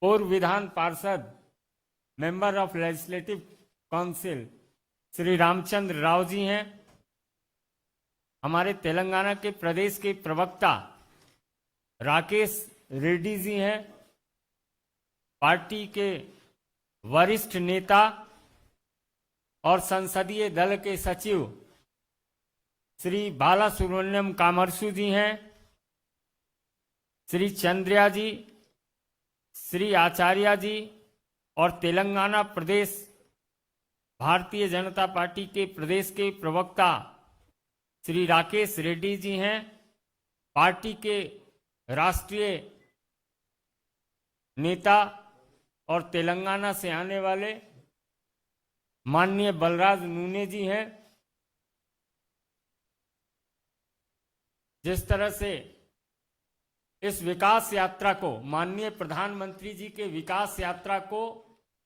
पूर्व विधान पार्षद member of legislative council Shri Ramchandra Rao ji हैं। हमारे तेलंगाना के प्रदेश के प्रवक्ता राकेश रेड्डी जी हैं। पार्टी के वरिष्ठ नेता और संसदीय दल के सचिव श्री बाला सुब्रमण्यम कामरसु जी हैं। श्री चंद्रिया जी, श्री आचार्य जी और तेलंगाना प्रदेश भारतीय जनता पार्टी के प्रदेश के प्रवक्ता श्री राकेश रेड्डी जी हैं। पार्टी के राष्ट्रीय नेता और तेलंगाना से आने वाले माननीय बलराज नूने जी हैं। जिस तरह से इस विकास यात्रा को, माननीय प्रधानमंत्री जी के विकास यात्रा को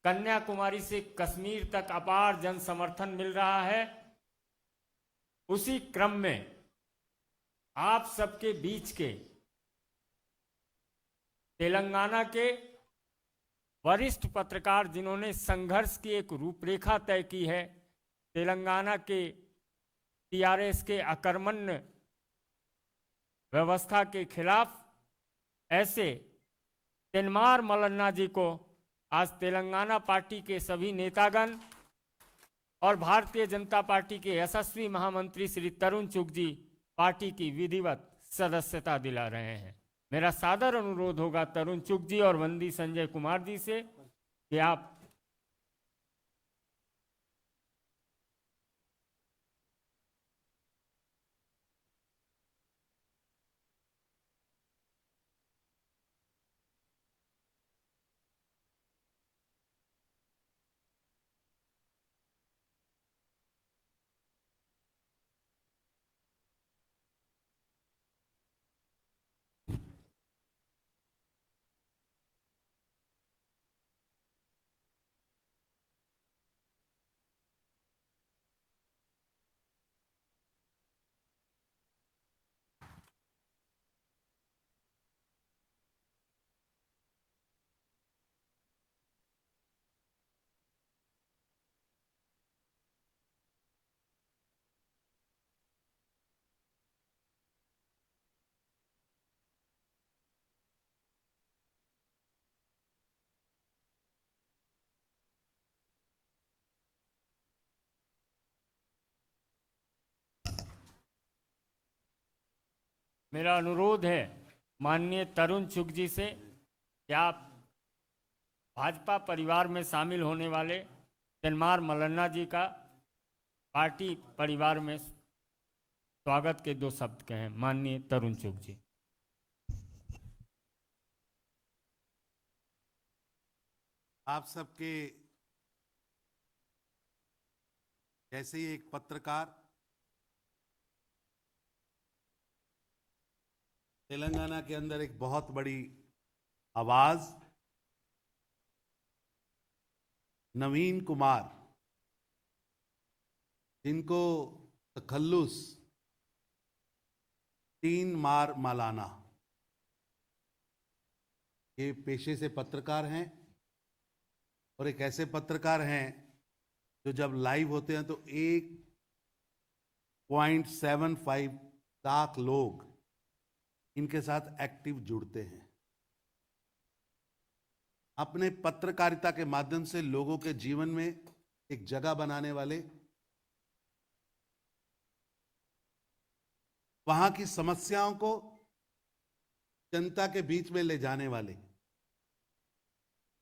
कन्याकुमारी से कश्मीर तक अपार जन समर्थन मिल रहा है, उसी क्रम में आप सबके बीच के तेलंगाना के वरिष्ठ पत्रकार जिन्होंने संघर्ष की एक रूपरेखा तय की है, तेलंगाना के टीआरएस के अकर्मण्य व्यवस्था के खिलाफ, ऐसे तेनमार मल्लन्ना जी को आज तेलंगाना पार्टी के सभी नेतागण और भारतीय जनता पार्टी के यशस्वी महामंत्री श्री तरुण चुग जी पार्टी की विधिवत सदस्यता दिला रहे हैं। मेरा सादर अनुरोध होगा तरुण चुग जी और वंदी संजय कुमार जी से कि आप मेरा अनुरोध है माननीय तरुण चुग जी से कि आप भाजपा परिवार में शामिल होने वाले तेनमार मल्लन्ना जी का पार्टी परिवार में स्वागत के दो शब्द कहें। माननीय तरुण चुग जी। आप सबके जैसे ही एक पत्रकार तेलंगाना के अंदर एक बहुत बड़ी आवाज नवीन कुमार, जिनको तखल्लुस तीन मार मलाना, ये पेशे से पत्रकार हैं और एक ऐसे पत्रकार हैं जो जब लाइव होते हैं तो 1.75 लाख लोग इनके साथ एक्टिव जुड़ते हैं। अपने पत्रकारिता के माध्यम से लोगों के जीवन में एक जगह बनाने वाले, वहां की समस्याओं को जनता के बीच में ले जाने वाले,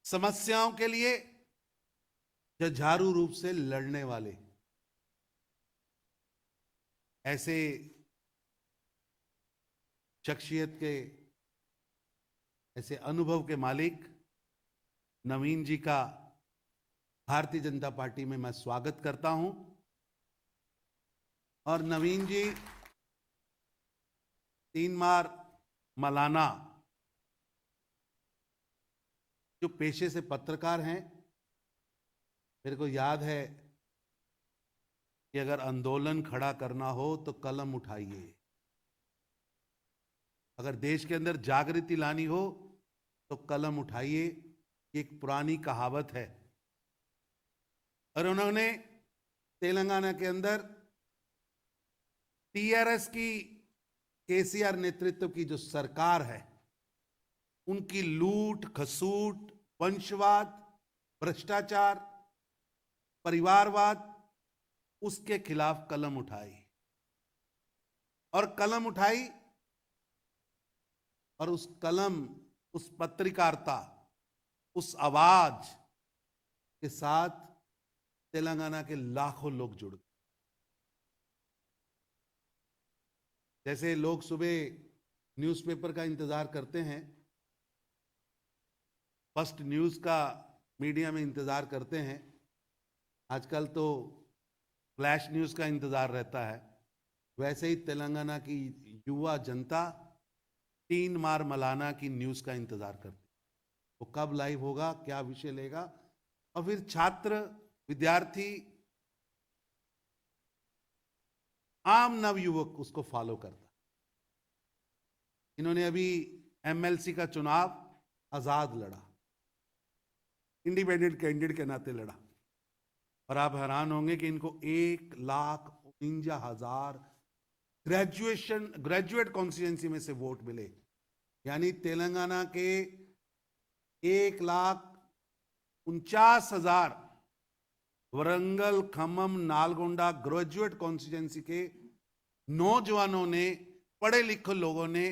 समस्याओं के लिए जुझारू रूप से लड़ने वाले, ऐसे शख्सियत के, ऐसे अनुभव के मालिक नवीन जी का भारतीय जनता पार्टी में मैं स्वागत करता हूं। और नवीन जी तीनमार मलाना जो पेशे से पत्रकार हैं, मेरे को याद है कि अगर आंदोलन खड़ा करना हो तो कलम उठाइए, अगर देश के अंदर जागृति लानी हो तो कलम उठाइए ये एक पुरानी कहावत है और उन्होंने तेलंगाना के अंदर टीआरएस की केसीआर नेतृत्व की जो सरकार है उनकी लूट खसूट वंशवाद भ्रष्टाचार परिवारवाद उसके खिलाफ कलम उठाई और कलम उठाई और उस कलम उस पत्रकारिता उस आवाज के साथ तेलंगाना के लाखों लोग जुड़ गए। जैसे लोग सुबह न्यूज़पेपर का इंतजार करते हैं, फर्स्ट न्यूज़ का मीडिया में इंतजार करते हैं, आजकल तो फ्लैश न्यूज़ का इंतजार रहता है, वैसे ही तेलंगाना की युवा जनता 3 मार मलाना की न्यूज़ का इंतजार करती है। वो कब लाइव होगा, क्या विषय लेगा, और फिर छात्र विद्यार्थी आम नवयुवक उसको फॉलो करता है। इन्होंने अभी एमएलसी का चुनाव आजाद लड़ा, इंडिपेंडेंट कैंडिडेट के नाते लड़ा, और आप हैरान होंगे कि इनको 1,49,000 ग्रेजुएट कॉन्स्टिट्यूंसी में से वोट मिले। यानी तेलंगाना के 1,49,000 वरंगल खम्मम नालगोंडा ग्रेजुएट कॉन्स्टिट्यूंसी के नौजवानों ने, पढ़े लिखे लोगों ने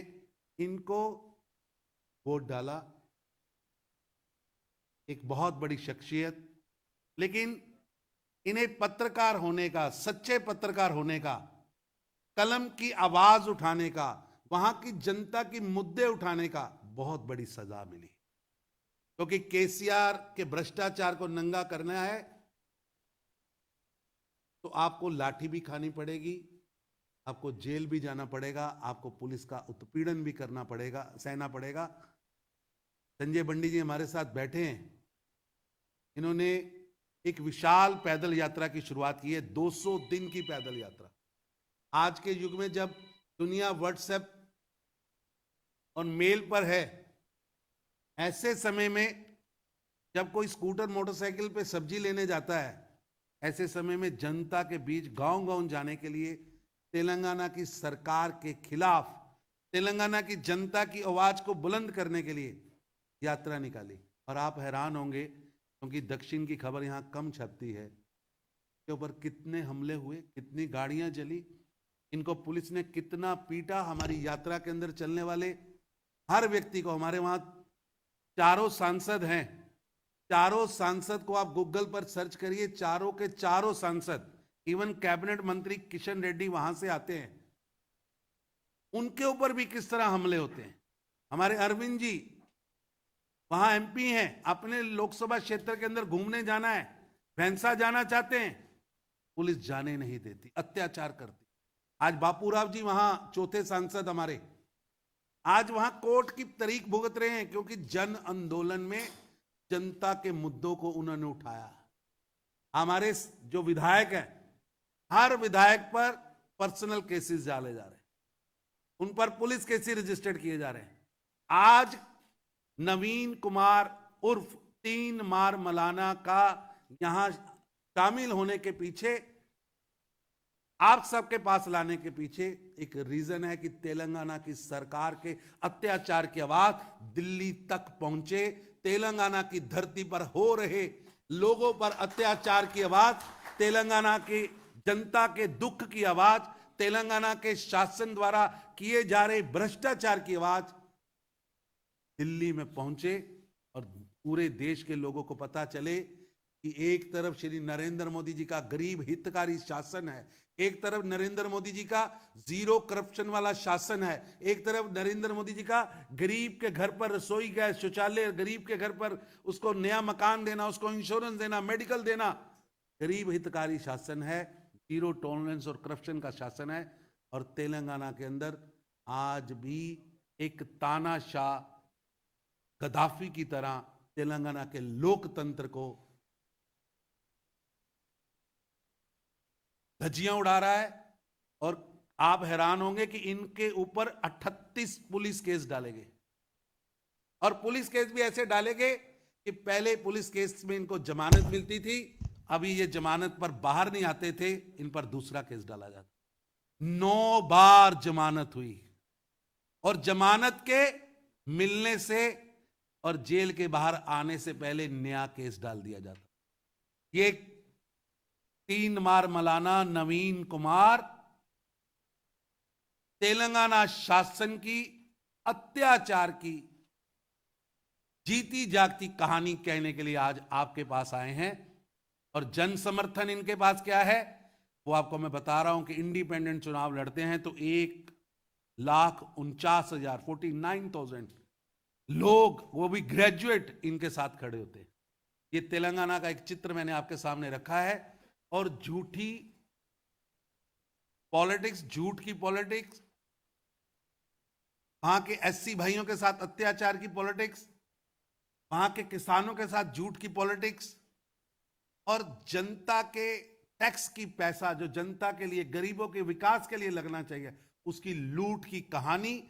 इनको वोट डाला। एक बहुत बड़ी शख्सियत, लेकिन इन्हें पत्रकार होने का, सच्चे पत्रकार होने का, कलम की आवाज उठाने का, वहां की जनता की मुद्दे उठाने का बहुत बड़ी सजा मिली। क्योंकि केसीआर के भ्रष्टाचार को नंगा करना है तो आपको लाठी भी खानी पड़ेगी, आपको जेल भी जाना पड़ेगा, आपको पुलिस का उत्पीड़न भी करना पड़ेगा, सहना पड़ेगा। संजय बंडी जी हमारे साथ बैठे हैं, इन्होंने एक विशाल पैदल यात्रा की शुरुआत की है, 200 दिन की पैदल यात्रा। आज के युग में जब दुनिया व्हाट्सएप और मेल पर है, ऐसे समय में जब कोई स्कूटर मोटरसाइकिल पे सब्जी लेने जाता है, ऐसे समय में जनता के बीच गांव-गांव जाने के लिए तेलंगाना की सरकार के खिलाफ, तेलंगाना की जनता की आवाज को बुलंद करने के लिए यात्रा निकाली। और आप हैरान होंगे क्योंकि दक्षिण की खबर यहां कम छपती है, के ऊपर कितने हमले हुए, कितनी गाड़ियां जली, इनको पुलिस ने कितना पीटा। हमारी यात्रा के अंदर चलने वाले हर व्यक्ति को, हमारे वहां 4 सांसद हैं, 4 सांसद को आप गूगल पर सर्च करिए, चारों के 4 सांसद, इवन कैबिनेट मंत्री किशन रेड्डी वहां से आते हैं, उनके ऊपर भी किस तरह हमले होते हैं। हमारे अरविंद जी वहां एमपी हैं, अपने लोकसभा क्षेत्र के अंदर घूमने जाना है, भैंसा जाना चाहते हैं, पुलिस जाने नहीं देती, अत्याचार करती। आज बापूराव जी वहां 4थे सांसद हमारे, आज वहां कोर्ट की तारीख भुगत रहे हैं क्योंकि जन आंदोलन में जनता के मुद्दों को उन्होंने उठाया। हमारे जो विधायक हैं, हर विधायक पर पर्सनल केसेस डाले जा रहे हैं, उन पर पुलिस केसेस रजिस्टर्ड किए जा रहे हैं। आज नवीन कुमार उर्फ 3 मार मलाना का यहां शामिल होने के पीछे, आप सबके पास लाने के पीछे एक रीजन है कि तेलंगाना की सरकार के अत्याचार की आवाज दिल्ली तक पहुंचे। तेलंगाना की धरती पर हो रहे लोगों पर अत्याचार की आवाज, तेलंगाना की जनता के दुख की आवाज, तेलंगाना के शासन द्वारा किए जा रहे भ्रष्टाचार की आवाज दिल्ली में पहुंचे और पूरे देश के लोगों को पता चले कि एक तरफ श्री नरेंद्र मोदी जी का गरीब हितकारी शासन है, एक तरफ नरेंद्र मोदी जी का जीरो करप्शन वाला शासन है, एक तरफ नरेंद्र मोदी जी का गरीब के घर पर रसोई गैस शौचालय, गरीब के घर पर उसको नया मकान देना, उसको इंश्योरेंस देना, मेडिकल देना, गरीब हितकारी शासन है, जीरो टॉलरेंस और करप्शन का शासन है। और तेलंगाना के अंदर आज भी एक तानाशाह गद्दाफी की तरह तेलंगाना के लोकतंत्र को धज्जियां उड़ा रहा है। और आप हैरान होंगे कि इनके ऊपर 38 पुलिस केस डाले गए, और पुलिस केस भी ऐसे डाले गए कि पहले पुलिस केस में इनको जमानत मिलती थी, अभी ये जमानत पर बाहर नहीं आते थे, इन पर दूसरा केस डाला जाता। 9 बार जमानत हुई और जमानत के मिलने से और जेल के बाहर आने से पहले नया केस डाल दिया जाता। ये 3 बार मौलाना नवीन कुमार तेलंगाना शासन की अत्याचार की जीती जागती कहानी कहने के लिए आज आपके पास आए हैं। और जन समर्थन इनके पास क्या है वो आपको मैं बता रहा हूं कि इंडिपेंडेंट चुनाव लड़ते हैं तो 1,49,000 49,000 लोग, वो भी ग्रेजुएट, इनके साथ खड़े होते हैं। ये तेलंगाना का एक चित्र मैंने आपके सामने रखा है। और झूठी पॉलिटिक्स, झूठ की पॉलिटिक्स, वहां के एससी भाइयों के साथ अत्याचार की पॉलिटिक्स, वहां के किसानों के साथ झूठ की पॉलिटिक्स, और जनता के टैक्स की पैसा जो जनता के लिए, गरीबों के विकास के लिए लगना चाहिए, उसकी लूट की कहानी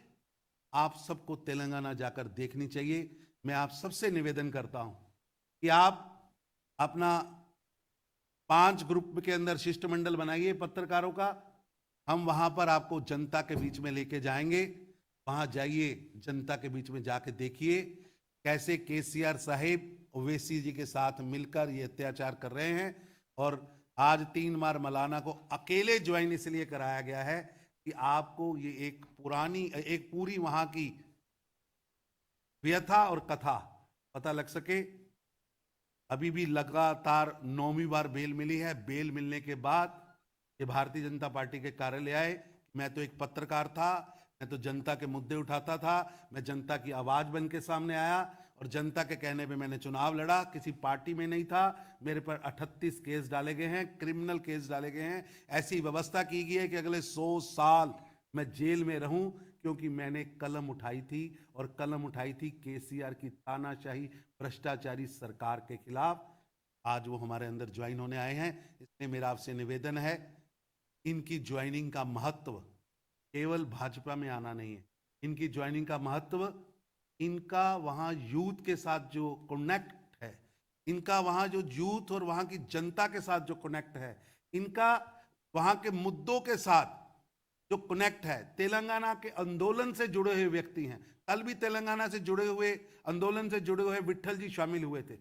आप सबको तेलंगाना जाकर देखनी चाहिए। मैं आप सबसे निवेदन करता हूं कि आप अपना 5 ग्रुप के अंदर शिष्टमंडल बनाइए पत्रकारों का। हम वहां पर आपको जनता के बीच में लेके जाएंगे। वहां जाइए, जनता के बीच में जाके देखिए कैसे केसीआर साहिब ओवैसी जी के साथ मिलकर ये अत्याचार कर रहे हैं। और आज 3 बार मौलाना को अकेले ज्वाइन इसलिए कराया गया है कि आपको ये एक पूरी वहां की व्यथा और कथा पता लग सके। अभी भी लगातार 9वीं बार बेल मिली है। बेल मिलने के बाद ये भारतीय जनता पार्टी के कार्यालय आए। मैं तो एक पत्रकार था, मैं तो जनता के मुद्दे उठाता था, मैं जनता की आवाज बन के सामने आया और जनता के कहने पे मैंने चुनाव लड़ा। किसी पार्टी में नहीं था। मेरे पर 38 केस डाले गए हैं, क्रिमिनल केस डाले गए हैं। ऐसी व्यवस्था की गई है कि अगले 100 साल मैं जेल में रहूं, क्योंकि मैंने कलम उठाई थी और कलम उठाई थी केसीआर की तानाशाही भ्रष्टाचारी सरकार के खिलाफ। आज वो हमारे अंदर ज्वाइन होने आए हैं। इसलिए मेरा आपसे निवेदन है, इनकी ज्वाइनिंग का महत्व केवल भाजपा में आना नहीं है। इनकी ज्वाइनिंग का महत्व इनका वहां यूथ के साथ जो कनेक्ट है, इनका वहां जो यूथ और वहां की जनता के साथ जो कनेक्ट है, इनका वहां के मुद्दों के साथ जो कनेक्ट है, तेलंगाना के आंदोलन से जुड़े हुए व्यक्ति हैं। कल भी तेलंगाना से जुड़े हुए, आंदोलन से जुड़े हुए विट्ठल जी शामिल हुए थे।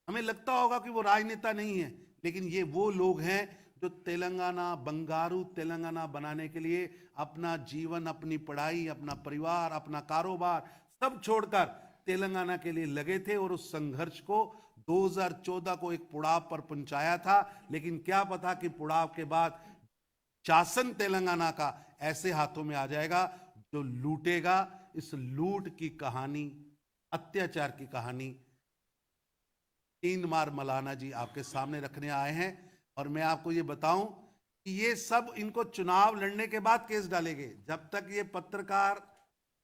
हमें लगता होगा कि वो राजनेता नहीं है, लेकिन ये वो लोग हैं जो तेलंगाना, बंगारू तेलंगाना बनाने के लिए अपना जीवन, अपनी पढ़ाई, अपना परिवार, अपना कारोबार सब छोड़कर तेलंगाना के लिए लगे थे। और उस संघर्ष को 2014 को एक पुड़ाव पर पहुंचाया था। लेकिन क्या पता कि पुड़ाव के बाद शासन तेलंगाना का ऐसे हाथों में आ जाएगा जो लूटेगा। इस लूट की कहानी, अत्याचार की कहानी 3 बार मौलाना जी आपके सामने रखने आए हैं। और मैं आपको ये बताऊं कि ये सब इनको चुनाव लड़ने के बाद केस डाले गए। जब तक ये पत्रकार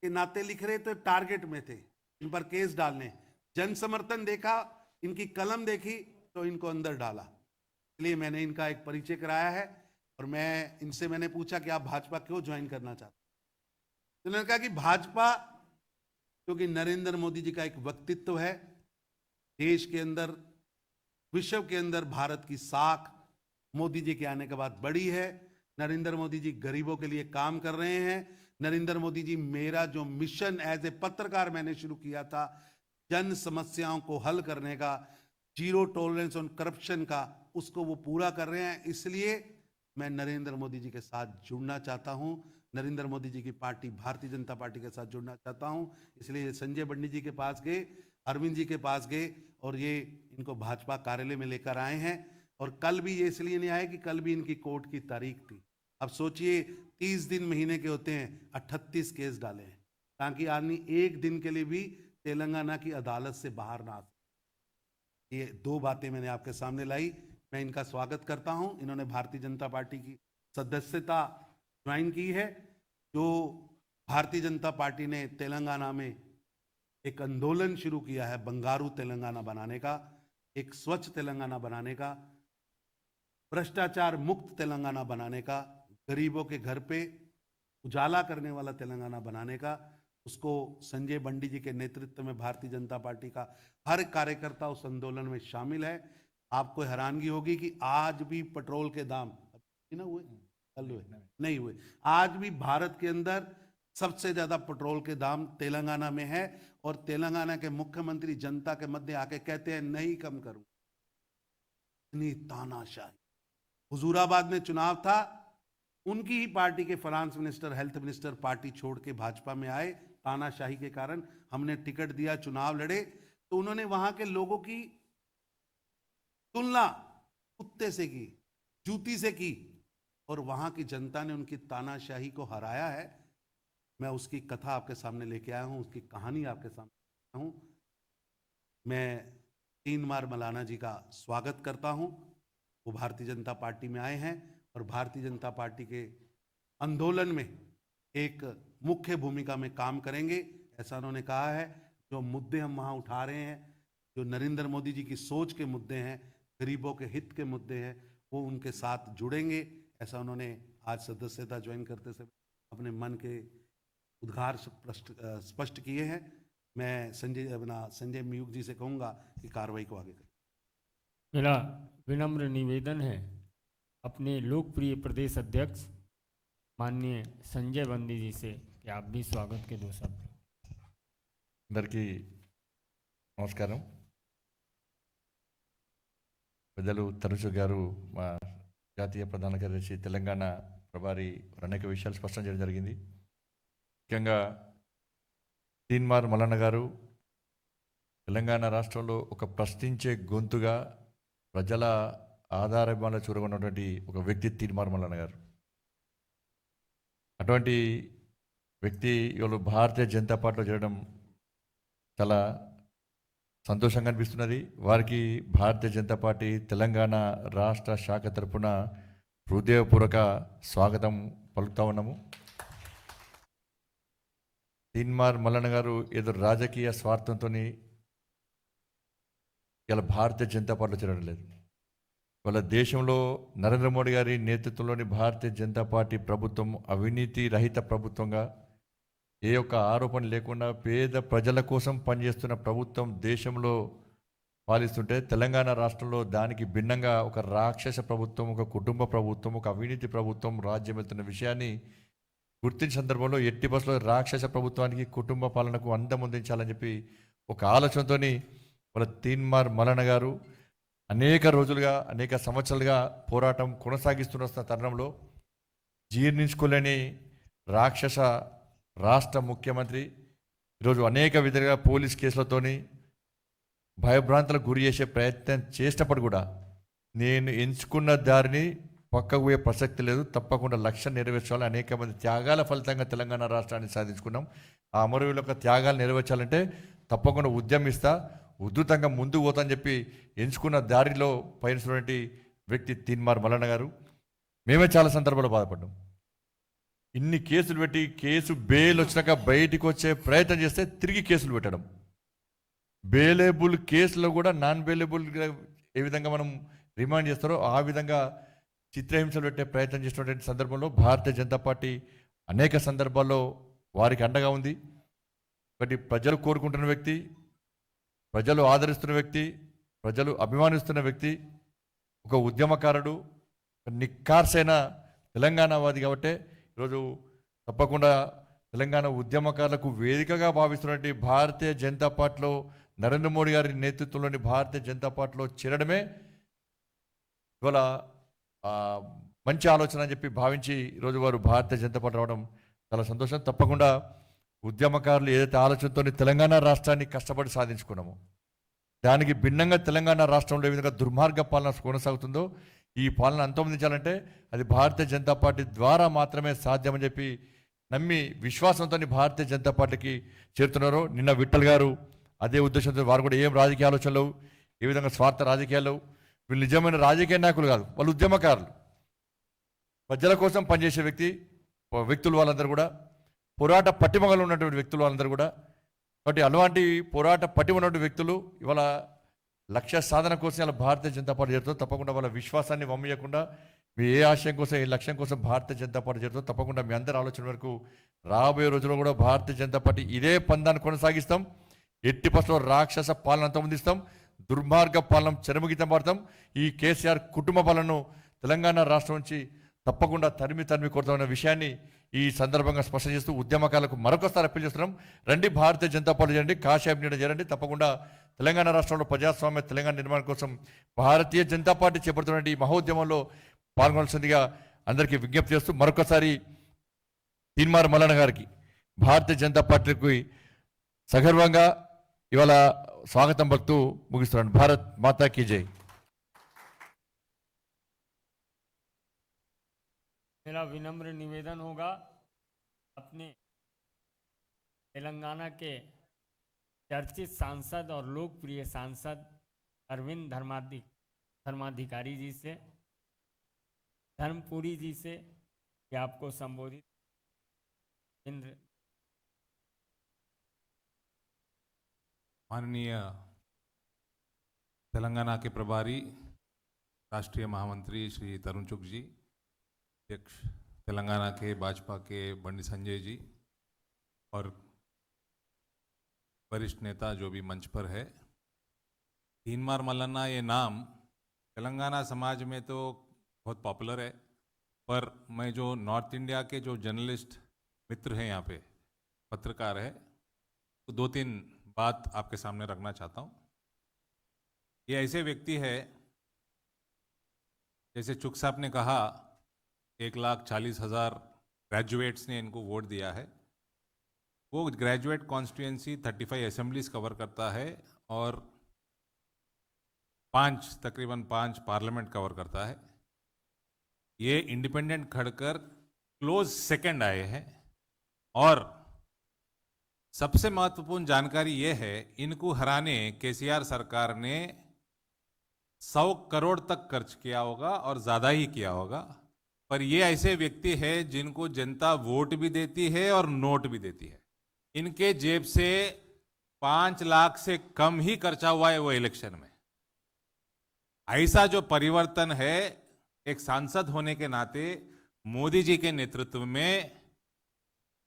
के नाते लिख रहे थे, टारगेट में थे इन पर केस डालने। जन समर्थन देखा, इनकी कलम देखी तो इनको अंदर डाला। इसलिए मैंने इनका एक परिचय कराया है। और मैं इनसे मैंने पूछा कि आप भाजपा क्यों ज्वाइन करना चाहते हैं। तो उन्होंने कहा कि भाजपा क्योंकि नरेंद्र मोदी जी का एक व्यक्तित्व है, देश के अंदर, विश्व के अंदर भारत की साख मोदी जी के आने के बाद बढ़ी है। नरेंद्र मोदी जी गरीबों के लिए काम कर रहे हैं। नरेंद्र मोदी जी मेरा जो मिशन एज ए पत्रकार मैंने शुरू किया था, जन समस्याओं को हल करने का, जीरो टॉलरेंस ऑन करप्शन का, उसको वो पूरा कर रहे हैं। इसलिए मैं नरेंद्र मोदी जी के साथ जुड़ना चाहता हूं, नरेंद्र मोदी जी की पार्टी भारतीय जनता पार्टी के साथ जुड़ना चाहता हूं। इसलिए संजय बंडी जी के पास गए, अरविंद जी के पास गए और ये इनको भाजपा कार्यालय में लेकर आए हैं। और कल भी ये इसलिए नहीं आए कि कल भी इनकी कोर्ट की तारीख थी। अब सोचिए 30 दिन महीने के होते हैं, 38 केस डाले हैं ताकि आदमी एक दिन के लिए भी तेलंगाना की अदालत से बाहर ना आ सके। ये 2 बातें मैंने आपके सामने लाई। मैं इनका स्वागत करता हूं। इन्होंने भारतीय जनता पार्टी की सदस्यता ज्वाइन की है। जो भारतीय जनता पार्टी ने तेलंगाना में एक आंदोलन शुरू किया है बंगारू तेलंगाना बनाने का, एक स्वच्छ तेलंगाना बनाने का, भ्रष्टाचार मुक्त तेलंगाना बनाने का, गरीबों के घर पे उजाला करने वाला तेलंगाना बनाने का, उसको संजय बंडी जी के नेतृत्व में भारतीय जनता पार्टी का हर कार्यकर्ता उस आंदोलन में शामिल है। आपको हैरानगी होगी कि आज भी पेट्रोल के दाम ना हुए, कल हुए नहीं हुए, आज भी भारत के अंदर सबसे ज्यादा पेट्रोल के दाम तेलंगाना में है। और तेलंगाना के मुख्यमंत्री जनता के मध्य आके कहते हैं नहीं कम करूं। इतनी तानाशाही। हुजूराबाद में चुनाव था, उनकी ही पार्टी के finance minister, health minister party छोड़ के भाजपा में आए। तानाशाही के कारण हमने टिकट दिया, चुनाव लड़े, तो उन्होंने वहां के लोगों की तुलना कुत्ते से की, जूती से की, और वहां की जनता ने उनकी तानाशाही को हराया है। मैं उसकी कथा आपके सामने लेके आया हूं, उसकी कहानी आपके सामने हूं। मैं तीनमार मलाना जी का स्वागत करता हूं। वो भारतीय जनता पार्टी में आए हैं और भारतीय जनता पार्टी के आंदोलन में एक मुख्य भूमिका में काम करेंगे, ऐसा उन्होंने कहा है। जो मुद्दे हम वहां उठा रहे हैं, जो नरेंद्र मोदी जी की सोच के मुद्दे हैं, गरीबों के हित के मुद्दे हैं, वो उनके साथ जुड़ेंगे, ऐसा उन्होंने आज सदस्यता ज्वाइन करते समय अपने मन के उद्गार स्पष्ट किए हैं। मैं संजय मयूख जी से कहूंगा कि कार्रवाई को आगे करें। मेरा विनम्र निवेदन है अपने लोकप्रिय प्रदेश अध्यक्ष माननीय संजय बंदी जी से कि आप भी स्वागत के दो शब्द। అందరికీ నమస్కారం. పెద్దలు తరుచు గారు మా జాతీయ ప్రధాన కార్యదర్శి తెలంగాణ ప్రభారి అనేక విషయాలు స్పష్టం చేయడం జరిగింది. ముఖ్యంగా తీన్మార్ మల్లన్న గారు తెలంగాణ రాష్ట్రంలో ఒక ప్రశ్నించే గొంతుగా ప్రజల ఆధారభావాల చూరగొన్నటువంటి ఒక వ్యక్తి తీన్మార్ మల్లన్న గారు. అటువంటి వ్యక్తి ఇవాళ భారతీయ జనతా పార్టీలో చేరడం చాలా సంతోషంగా అనిపిస్తున్నది. వారికి భారతీయ జనతా పార్టీ తెలంగాణ రాష్ట్ర శాఖ తరపున హృదయపూర్వక స్వాగతం పలుకుతా ఉన్నాము. తీన్మార్ మల్లన్న గారు ఏదో రాజకీయ స్వార్థంతో ఇలా భారతీయ జనతా పార్టీలో చేరడం లేదు. వాళ్ళ దేశంలో నరేంద్ర మోడీ గారి నేతృత్వంలోని భారతీయ జనతా పార్టీ ప్రభుత్వం అవినీతి రహిత ప్రభుత్వంగా, ఏ ఒక్క ఆరోపణ లేకుండా పేద ప్రజల కోసం పనిచేస్తున్న ప్రభుత్వం దేశంలో పాలిస్తుంటే, తెలంగాణ రాష్ట్రంలో దానికి భిన్నంగా ఒక రాక్షస ప్రభుత్వం, ఒక కుటుంబ ప్రభుత్వం, ఒక అవినీతి ప్రభుత్వం రాజ్యం వెళ్తున్న విషయాన్ని గుర్తించిన సందర్భంలో ఎట్టి బస్సులో రాక్షస ప్రభుత్వానికి కుటుంబ పాలనకు అందముందించాలని చెప్పి ఒక ఆలోచనతో వాళ్ళ తీన్మార్ మల్లన్న గారు అనేక రోజులుగా, అనేక సంవత్సరాలుగా పోరాటం కొనసాగిస్తున్న తరుణంలో జీర్ణించుకోలేని రాక్షస రాష్ట్ర ముఖ్యమంత్రి ఈరోజు అనేక విధాలుగా పోలీస్ కేసులతోని భయభ్రాంతులకు గురి చేసే ప్రయత్నం చేసినప్పుడు కూడా నేను ఎంచుకున్న దారిని పక్కకు పోయే ప్రసక్తి లేదు, తప్పకుండా లక్ష్యం నెరవేర్చాలి. అనేక మంది త్యాగాల ఫలితంగా తెలంగాణ రాష్ట్రాన్ని సాధించుకున్నాం. ఆ అమరవీరుల యొక్క త్యాగాలు నెరవేర్చాలంటే తప్పకుండా ఉద్యమిస్తా, ఉధృతంగా ముందుకు పోతాని చెప్పి ఎంచుకున్న దారిలో పయనిస్తున్నటువంటి వ్యక్తి తీన్మార్ మల్లన్న గారు. మేమే చాలా సందర్భాల్లో బాధపడ్డాం. ఇన్ని కేసులు పెట్టి కేసు బెయిల్ వచ్చినాక బయటికి వచ్చే ప్రయత్నం చేస్తే తిరిగి కేసులు పెట్టడం, బెయిలబుల్ కేసులో కూడా నాన్ బెయిలబుల్ ఏ విధంగా మనం రిమాండ్ చేస్తారో ఆ విధంగా చిత్రహింసలు పెట్టే ప్రయత్నం చేసినటువంటి సందర్భంలో భారతీయ జనతా పార్టీ అనేక సందర్భాల్లో వారికి అండగా ఉంది. ఒకటి ప్రజలు కోరుకుంటున్న వ్యక్తి, ప్రజలు ఆదరిస్తున్న వ్యక్తి, ప్రజలు అభిమానిస్తున్న వ్యక్తి, ఒక ఉద్యమకారుడు, నిక్కార్సైన తెలంగాణవాది. కాబట్టి ఈరోజు తప్పకుండా తెలంగాణ ఉద్యమకారులకు వేదికగా భావిస్తున్నటువంటి భారతీయ జనతా పార్టీలో నరేంద్ర మోడీ గారి నేతృత్వంలోని భారతీయ జనతా పార్టీలో చేరడమే ఇవాళ మంచి ఆలోచన అని చెప్పి భావించి ఈరోజు వారు భారతీయ జనతా పార్టీ రావడం చాలా సంతోషం. తప్పకుండా ఉద్యమకారులు ఏదైతే ఆలోచనతో తెలంగాణ రాష్ట్రాన్ని కష్టపడి సాధించుకున్నామో, దానికి భిన్నంగా తెలంగాణ రాష్ట్రంలో ఏ విధంగా దుర్మార్గ పాలన కొనసాగుతుందో, ఈ పాలన అంతమొందించాలంటే అది భారతీయ జనతా పార్టీ ద్వారా మాత్రమే సాధ్యమని చెప్పి నమ్మి విశ్వాసంతో భారతీయ జనతా పార్టీకి చేరుతున్నారు. నిన్న విఠల్ గారు అదే ఉద్దేశంతో, వారు కూడా ఏం రాజకీయ ఆలోచనలు, ఏ విధంగా స్వార్థ రాజకీయాలు, వీళ్ళు నిజమైన రాజకీయ నాయకులు కాదు, వాళ్ళు ఉద్యమకారులు, ప్రజల కోసం పనిచేసే వ్యక్తులు వాళ్ళందరూ కూడా, పోరాట పట్టిమగలు ఉన్నటువంటి వ్యక్తులు వాళ్ళందరూ కూడా. కాబట్టి అలాంటి పోరాట పట్టిమ ఉన్నటువంటి వ్యక్తులు ఇవాళ లక్ష్య సాధన కోసం ఇలా భారతీయ జనతా పార్టీ చేరుతుంది. తప్పకుండా వాళ్ళ విశ్వాసాన్ని వమ్మేయకుండా మీ ఏ ఆశయం కోసం ఏ లక్ష్యం కోసం భారతీయ జనతా పార్టీ జరుగుతుందో తప్పకుండా మీ అందరి ఆలోచన వరకు రాబోయే రోజుల్లో కూడా భారతీయ జనతా పార్టీ ఇదే పందాన్ని కొనసాగిస్తాం. ఎట్టి పరిస్థితుల్లో రాక్షస పాలన అంతమొందిస్తాం, దుర్మార్గ పాలన చెరముగితం పడతాం. ఈ కేసీఆర్ కుటుంబ పాలనను తెలంగాణ రాష్ట్రం నుంచి తప్పకుండా తరిమి కొడతామన్న విషయాన్ని ఈ సందర్భంగా స్పష్టం చేస్తూ ఉద్యమకాలకు మరొకసారి అప్పీల్ చేస్తున్నాం. రండి, భారతీయ జనతా పార్టీ చేయండి, కాషాయం నీడ చేయండి. తప్పకుండా తెలంగాణ రాష్ట్రంలో ప్రజాస్వామ్య తెలంగాణ నిర్మాణం కోసం భారతీయ జనతా పార్టీ చేపడుతున్న ఈ మహోద్యమంలో పాల్గొనాల్సిందిగా అందరికీ విజ్ఞప్తి చేస్తూ మరొకసారి తీన్మార్ మల్లన్న గారికి భారతీయ జనతా పార్టీకి సగర్వంగా ఇవాళ స్వాగతం పలుకుతూ ముగిస్తున్నాను. భారత్ మాతా కీ జై. मेरा विनम्र निवेदन होगा, अपने तेलंगाना के चर्चित सांसद और लोकप्रिय सांसद अरविंद धर्माधिकारी जी से, धर्मपुरी जी से कि आपको संबोधित माननीय तेलंगाना के प्रभारी राष्ट्रीय महामंत्री श्री तरुण चुग जी, अध्यक्ष तेलंगाना के भाजपा के बंडी संजय जी और वरिष्ठ नेता जो भी मंच पर है, तीनमार मल्लन्ना ये नाम तेलंगाना समाज में तो बहुत पॉपुलर है, पर मैं जो नॉर्थ इंडिया के जो जर्नलिस्ट मित्र हैं यहाँ पे पत्रकार है, तो 2-3 बात आपके सामने रखना चाहता हूँ. ये ऐसे व्यक्ति है, जैसे चुग साहब ने कहा 1,40,000 ग्रेजुएट्स ने इनको वोट दिया है. वो ग्रेजुएट कॉन्स्टिट्यूएंसी 35 असेंबलीज कवर करता है और तकरीबन 5 पार्लियामेंट कवर करता है. ये इंडिपेंडेंट खड़कर क्लोज सेकंड आए हैं. और सबसे महत्वपूर्ण जानकारी ये है, इनको हराने केसीआर सरकार ने 100 करोड़ तक खर्च किया होगा और ज़्यादा ही किया होगा. पर ये ऐसे व्यक्ति है जिनको जनता वोट भी देती है और नोट भी देती है. इनके जेब से 5 लाख से कम ही खर्चा हुआ है वो इलेक्शन में. ऐसा जो परिवर्तन है, एक सांसद होने के नाते मोदी जी के नेतृत्व में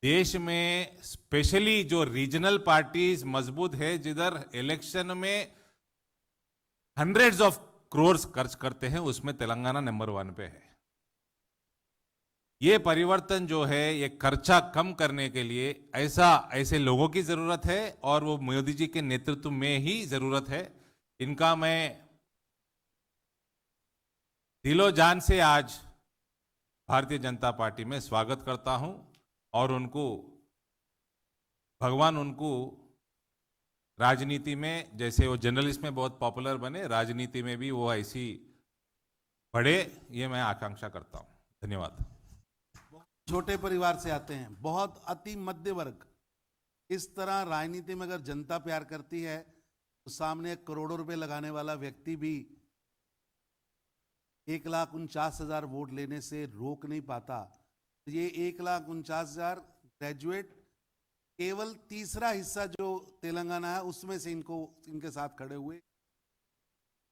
देश में स्पेशली जो रीजनल पार्टीज मजबूत है, जिधर इलेक्शन में हंड्रेड्स ऑफ करोड़ खर्च करते हैं, उसमें तेलंगाना नंबर 1 पे है. ये परिवर्तन जो है, ये खर्चा कम करने के लिए ऐसे लोगों की जरूरत है और वो मोदी जी के नेतृत्व में ही जरूरत है. इनका मैं दिलो जान से आज भारतीय जनता पार्टी में स्वागत करता हूं और भगवान उनको राजनीति में, जैसे वो जर्नलिस्ट में बहुत पॉपुलर बने, राजनीति में भी वो ऐसी बढ़े, ये मैं आकांक्षा करता हूं. धन्यवाद. छोटे परिवार से आते हैं, बहुत अति मध्य वर्ग. इस तरह राजनीति में अगर जनता प्यार करती है तो सामने करोड़ों रुपए लगाने वाला व्यक्ति भी 1,49,000 वोट लेने से रोक नहीं पाता. ये 1,49,000 ग्रेजुएट केवल तीसरा हिस्सा जो तेलंगाना है उसमें से इनके साथ खड़े हुए.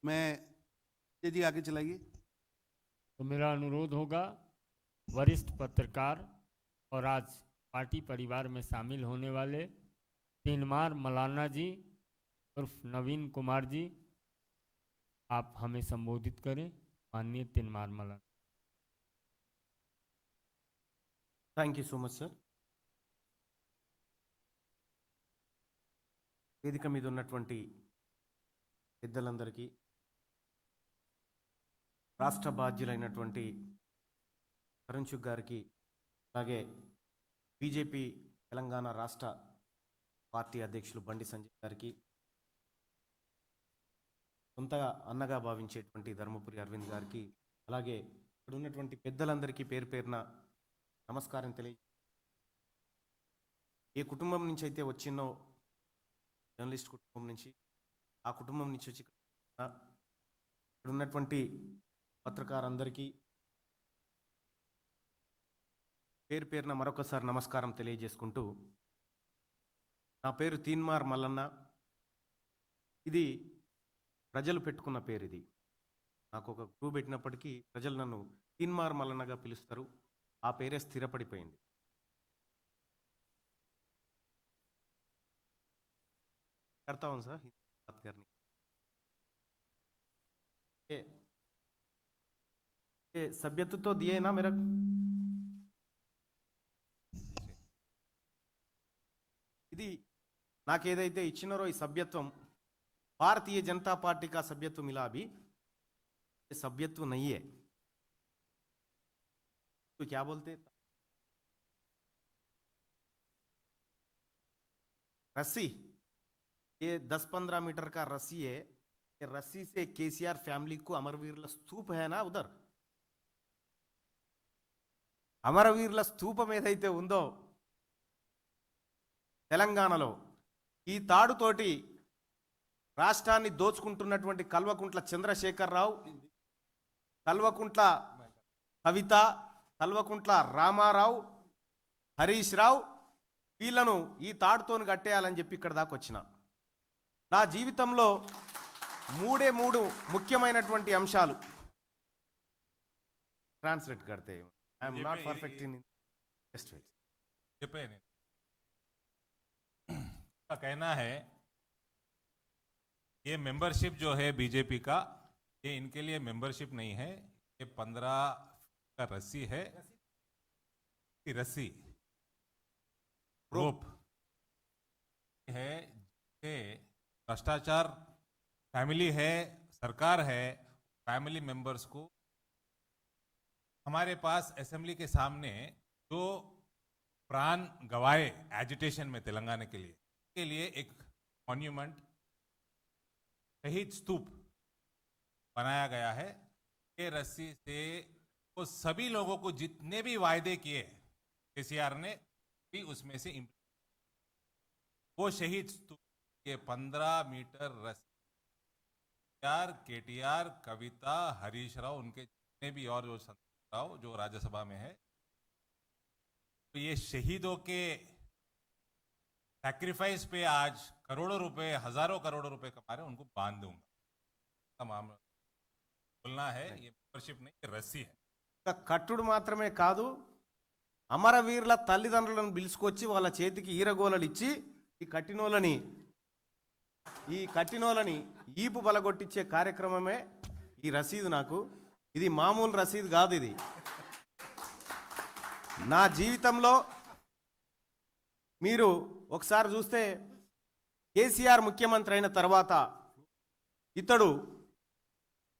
मैं जी आगे चलाइए. तो मेरा अनुरोध होगा, वरिष्ठ पत्रकार और आज पार्टी परिवार में शामिल होने वाले तीनमार मल्लन्ना जी उर्फ नवीन कुमार जी, आप हमें संबोधित करें. माननीय Teenmar Mallanna. Thank you so much sir. వేదిక మీద ఉన్నటువంటి పెద్దలందరికీ, రాష్ట్ర బాధ్యులైనటువంటి తరుణ్ చుగ్ గారికి, అలాగే బీజేపీ తెలంగాణ రాష్ట్ర పార్టీ అధ్యక్షులు బండి సంజయ్ గారికి, సొంతగా అన్నగా భావించేటువంటి ధర్మపురి అరవింద్ గారికి, అలాగే ఇక్కడ ఉన్నటువంటి పెద్దలందరికీ పేరు పేరున నమస్కారం ఏ కుటుంబం నుంచి అయితే వచ్చినో, జర్నలిస్ట్ కుటుంబం నుంచి, ఆ కుటుంబం నుంచి వచ్చి ఇక్కడ ఉన్నటువంటి పత్రికారందరికీ పేరు పేరున మరొకసారి నమస్కారం తెలియజేసుకుంటూ, నా పేరు తీన్మార్ మల్లన్న. ఇది ప్రజలు పెట్టుకున్న పేరు. ఇది నాకు ఒక గురువు పెట్టినప్పటికీ ప్రజలు నన్ను తీన్మార్ మల్లన్నగా పిలుస్తారు. ఆ పేరే స్థిరపడిపోయింది. करता हूँ सर, बात करनी ये सभ्यत्व तो दिए ना मेरा. ఇది నాకేదైతే ఇచ్చినారో ఈ సభ్యత్వం భారతీయ జనతా పార్టీ का सभ्यत्व मिला अभी, ये सभ्यत्व नहीं है. तो क्या बोलते रस्सी, ये 10-15 मीटर का रस्सी है. ये रस्सी से केसीआर फैमिली को अमरवीर स्तूप है ना, उधर అమరవీరుల స్తూపం ఏదైతే ఉందో తెలంగాణలో, ఈ తాడుతోటి రాష్ట్రాన్ని దోచుకుంటున్నటువంటి కల్వకుంట్ల చంద్రశేఖరరావు, కల్వకుంట్ల కవిత, కల్వకుంట్ల రామారావు, హరీష్ రావు, వీళ్ళను ఈ తాడుతోని కట్టేయాలని చెప్పి ఇక్కడ దాకా వచ్చిన. నా జీవితంలో మూడు ముఖ్యమైనటువంటి అంశాలు. ట్రాన్స్లేట్ करते हैं. I am not perfect in का कहना है ये मेंबरशिप जो है बीजेपी का, ये इनके लिए मेंबरशिप नहीं है. ये 15 का रस्सी है, रस्सी रोप है. भ्रष्टाचार फैमिली है, सरकार है, फैमिली मेंबर्स को हमारे पास असेंबली के सामने जो प्राण गवाए एजिटेशन में तेलंगाना के लिए एक मॉन्यूमेंट, शहीद स्तूप बनाया गया है. ये रस्सी से वो सभी लोगों को जितने भी वायदे किए केसीआर ने भी उसमें से वो शहीद स्तूप के 15 मीटर रस्सी केटीआर, कविता, हरीश राव, उनके जितने भी और जो राव जो राज्यसभा में है, तो ये शहीदों के सैक्रिफाइस पे आज करोड़ों रुपए, हजारों करोड़ों रुपए कमा रहे, उनको बांध दूंगा. तमाम बोलना है, ये मेंबरशिप नहीं, ये रस्सी है. కట్టుడు మాత్రమే కాదు, అమరవీరుల తల్లిదండ్రులను పిలుచుకొచ్చి వాళ్ళ చేతికి ఈరగోలలు ఇచ్చి ఈ కట్టినోలని ఈపు బలగొట్టించే కార్యక్రమమే ఈ రసీదు. నాకు ఇది మామూలు రసీదు కాదు. ఇది నా జీవితంలో మీరు ఒకసారి చూస్తే కేసీఆర్ ముఖ్యమంత్రి అయిన తర్వాత ఇతడు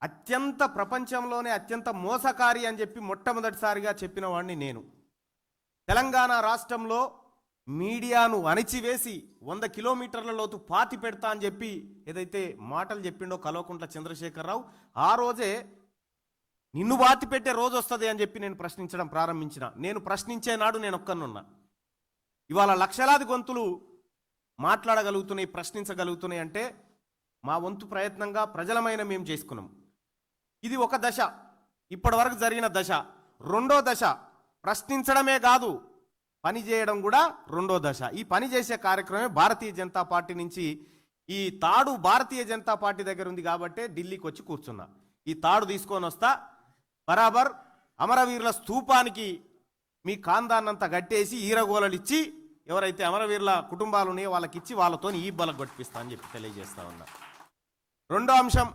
అత్యంత ప్రపంచంలోనే అత్యంత మోసకారి అని చెప్పి మొట్టమొదటిసారిగా చెప్పిన వాడిని నేను. తెలంగాణ రాష్ట్రంలో మీడియాను అణిచివేసి 100 కిలోమీటర్ల లోతు పాతి పెడతా అని చెప్పి ఏదైతే మాటలు చెప్పిండో కల్వకుంట్ల చంద్రశేఖరరావు, ఆ రోజే నిన్ను బాతి పెట్టే రోజు వస్తుంది అని చెప్పి నేను ప్రశ్నించడం ప్రారంభించిన. నేను ప్రశ్నించే నాడు నేను ఒక్కనున్నా. ఇవాళ లక్షలాది గొంతులు మాట్లాడగలుగుతున్నాయి, ప్రశ్నించగలుగుతున్నాయి అంటే మా వంతు ప్రయత్నంగా ప్రజలమైన మేము చేసుకున్నాం. ఇది ఒక దశ, ఇప్పటి వరకు జరిగిన దశ. రెండో దశ ప్రశ్నించడమే కాదు, పని చేయడం కూడా రెండో దశ. ఈ పని చేసే కార్యక్రమమే భారతీయ జనతా పార్టీ నుంచి. ఈ తాడు భారతీయ జనతా పార్టీ దగ్గర ఉంది కాబట్టి ఢిల్లీకి వచ్చి కూర్చున్నా. ఈ తాడు తీసుకొని వస్తా, బరాబర్ అమరవీరుల స్తూపానికి మీ కాందాన్నంతా గట్టేసి ఈరగోలలు ఇచ్చి ఎవరైతే అమరవీరుల కుటుంబాలు ఉన్నాయో వాళ్ళకి ఇచ్చి వాళ్ళతో ఈ బలకు గొట్టిస్తా అని చెప్పి తెలియజేస్తా ఉన్నా. రెండో అంశం,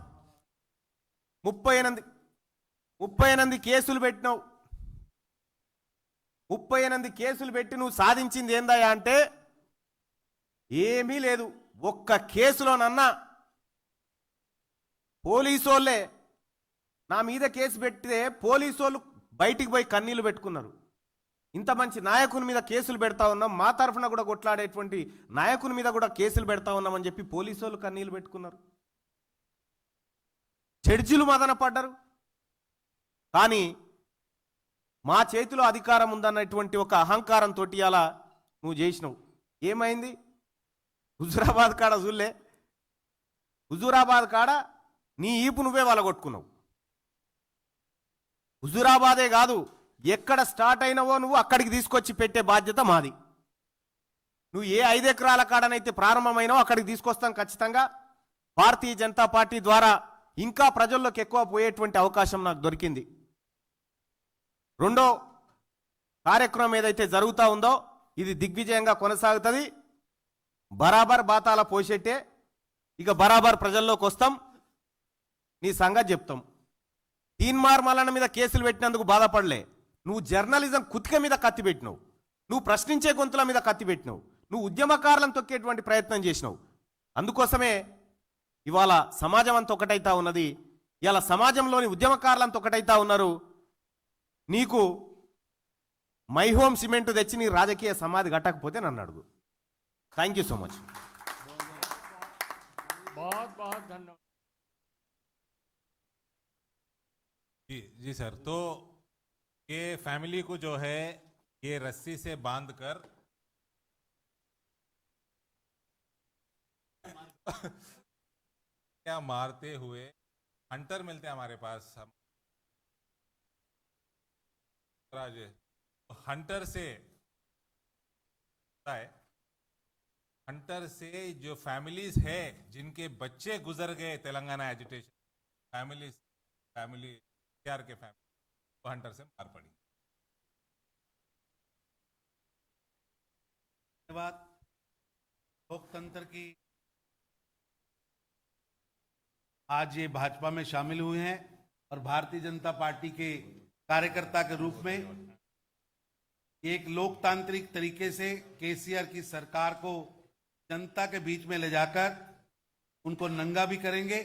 38 కేసులు పెట్టినావు. 38 కేసులు పెట్టి నువ్వు సాధించింది ఏందయ్యా అంటే ఏమీ లేదు. ఒక్క కేసులోనన్నా పోలీసోళ్ళే నా మీద కేసు పెడితే పోలీసోళ్ళు బయటికి పోయి కన్నీళ్లు పెట్టుకున్నారు. ఇంత మంచి నాయకుని మీద కేసులు పెడతా ఉన్నాం, మా తరఫున కూడా కొట్లాడేటువంటి నాయకుని మీద కూడా కేసులు పెడతా ఉన్నామని చెప్పి పోలీసోళ్ళు కన్నీళ్లు పెట్టుకున్నారు. జడ్జిలు మదన పడ్డారు. కానీ మా చేతిలో అధికారం ఉందన్నటువంటి ఒక అహంకారంతో అలా నువ్వు చేసినావు. ఏమైంది? హుజూరాబాద్ కాడ చూలే, హుజూరాబాద్ కాడ నీ ఈపు నువ్వే వలగొట్టుకున్నావు. హుజూరాబాదే కాదు, ఎక్కడ స్టార్ట్ అయినవో నువ్వు అక్కడికి తీసుకొచ్చి పెట్టే బాధ్యత మాది. నువ్వు ఏ 5 ఎకరాల కాడనైతే ప్రారంభమైనావో అక్కడికి తీసుకొస్తాం ఖచ్చితంగా. భారతీయ జనతా పార్టీ ద్వారా ఇంకా ప్రజల్లోకి ఎక్కువ పోయేటువంటి అవకాశం నాకు దొరికింది. రెండో కార్యక్రమం ఏదైతే జరుగుతూ ఉందో ఇది దిగ్విజయంగా కొనసాగుతుంది. బరాబర్ బాతాల పోషెట్టే, ఇక బరాబర్ ప్రజల్లోకి వస్తాం, నీ సంగతి చెప్తాం. తీన్మార్ మల్లన్న మీద కేసులు పెట్టినందుకు బాధపడలే, నువ్వు జర్నలిజం కుతిక మీద కత్తి పెట్టినావు, నువ్వు ప్రశ్నించే గొంతుల మీద కత్తి పెట్టినావు, నువ్వు ఉద్యమకారులను తొక్కేటువంటి ప్రయత్నం చేసినావు. అందుకోసమే ఇవాళ సమాజం అంతా ఒకటైతా ఉన్నది. ఇవాళ సమాజంలోని ఉద్యమకారులంతా ఒకటైతా ఉన్నారు. నీకు మై హోమ్ సిమెంట్ తెచ్చి నీ రాజకీయ సమాధి కట్టకపోతే నన్ను అడుగు. Thank you so much. बहुत बहुत धन्यवाद। जी सर, तो ये फैमिली को जो है ये रस्सी से बांध कर क्या मारते हुए हंटर मिलते हैं हमारे पास, हम हंटर से है, हंटर से जो फैमिलीज है जिनके बच्चे गुजर गए तेलंगाना एजुटेशन, फैमिली के फैमिली वो हंटर से मार पड़ी। धन्यवाद। लोकतंत्र की आज ये भाजपा में शामिल हुए हैं और भारतीय जनता पार्टी के कार्यकर्ता के रूप में एक लोकतांत्रिक तरीके से केसीआर की सरकार को जनता के बीच में ले जाकर उनको नंगा भी करेंगे।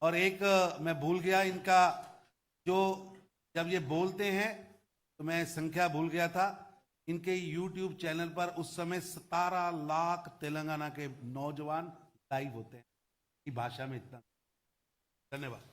और एक मैं भूल गया, इनका जो जब ये बोलते हैं तो मैं संख्या भूल गया था, इनके YouTube चैनल पर उस समय 17 लाख तेलंगाना के नौजवान लाइव होते हैं की भाषा में। इतना धन्यवाद।